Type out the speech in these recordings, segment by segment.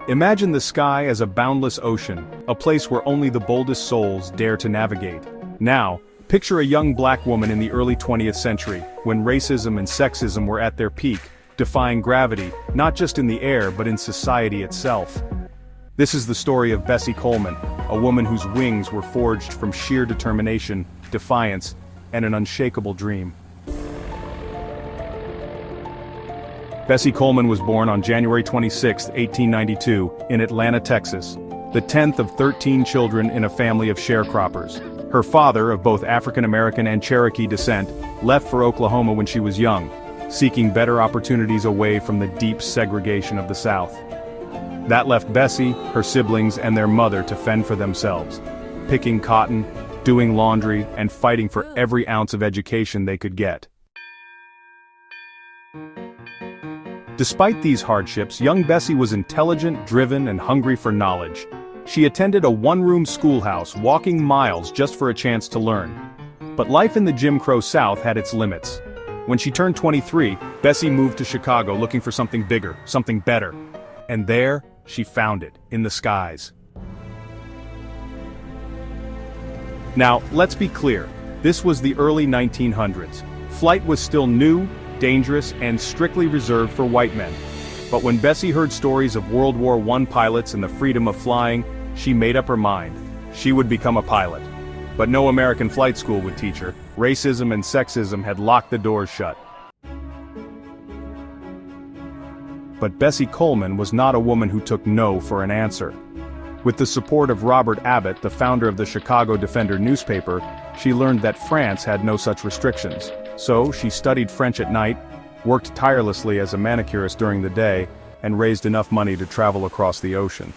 Imagine the sky as a boundless ocean, a place where only the boldest souls dare to navigate. Now, picture a young black woman in the early 20th century, when racism and sexism were at their peak, defying gravity, not just in the air but in society itself. This is the story of Bessie Coleman, a woman whose wings were forged from sheer determination, defiance, and an unshakable dream. Bessie Coleman was born on January 26, 1892, in Atlanta, Texas, the 10th of 13 children in a family of sharecroppers. Her father, of both African American and Cherokee descent, left for Oklahoma when she was young, seeking better opportunities away from the deep segregation of the South. That left Bessie, her siblings, and their mother to fend for themselves, picking cotton, doing laundry, and fighting for every ounce of education they could get. Despite these hardships, young Bessie was intelligent, driven, and hungry for knowledge. She attended a one-room schoolhouse, walking miles just for a chance to learn. But life in the Jim Crow South had its limits. When she turned 23, Bessie moved to Chicago looking for something bigger, something better. And there, she found it, in the skies. Now, let's be clear, this was the early 1900s. Flight was still new, dangerous, and strictly reserved for white men. But when Bessie heard stories of World War I pilots and the freedom of flying, she made up her mind. She would become a pilot. But no American flight school would teach her. Racism and sexism had locked the doors shut. But Bessie Coleman was not a woman who took no for an answer. With the support of Robert Abbott, the founder of the Chicago Defender newspaper, she learned that France had no such restrictions. So she studied French at night, worked tirelessly as a manicurist during the day, and raised enough money to travel across the ocean.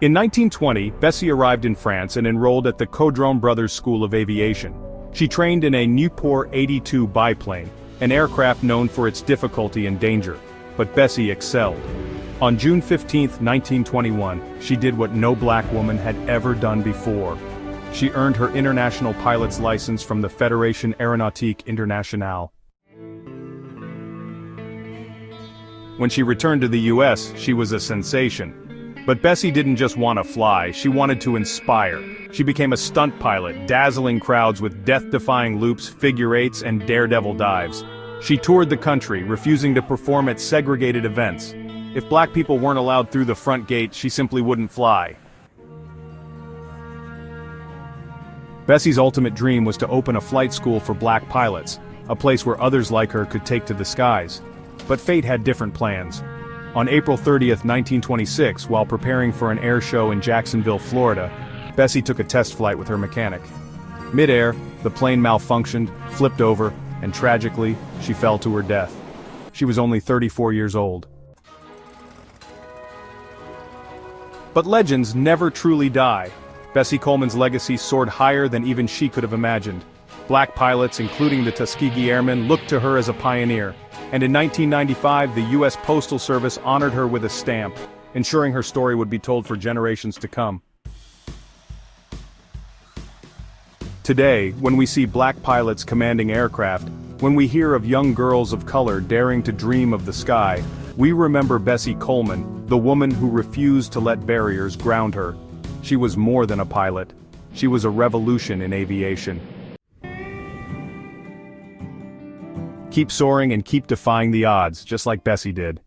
In 1920, Bessie arrived in France and enrolled at the Caudron Brothers School of Aviation. She trained in a Nieuport 82 biplane, an aircraft known for its difficulty and danger. But Bessie excelled. On June 15, 1921, she did what no black woman had ever done before. She earned her international pilot's license from the Fédération Aéronautique Internationale. When she returned to the US, she was a sensation. But Bessie didn't just want to fly, she wanted to inspire. She became a stunt pilot, dazzling crowds with death-defying loops, figure eights, and daredevil dives. She toured the country, refusing to perform at segregated events. If black people weren't allowed through the front gate, she simply wouldn't fly. Bessie's ultimate dream was to open a flight school for black pilots, a place where others like her could take to the skies. But fate had different plans. On April 30, 1926, while preparing for an air show in Jacksonville, Florida, Bessie took a test flight with her mechanic. Mid-air, the plane malfunctioned, flipped over, and tragically, she fell to her death. She was only 34 years old. But legends never truly die. Bessie Coleman's legacy soared higher than even she could have imagined. Black pilots, including the Tuskegee Airmen, looked to her as a pioneer. And in 1995, the U.S. Postal Service honored her with a stamp, ensuring her story would be told for generations to come. Today, when we see black pilots commanding aircraft, when we hear of young girls of color daring to dream of the sky, we remember Bessie Coleman, the woman who refused to let barriers ground her. She was more than a pilot. She was a revolution in aviation. Keep soaring and keep defying the odds, just like Bessie did.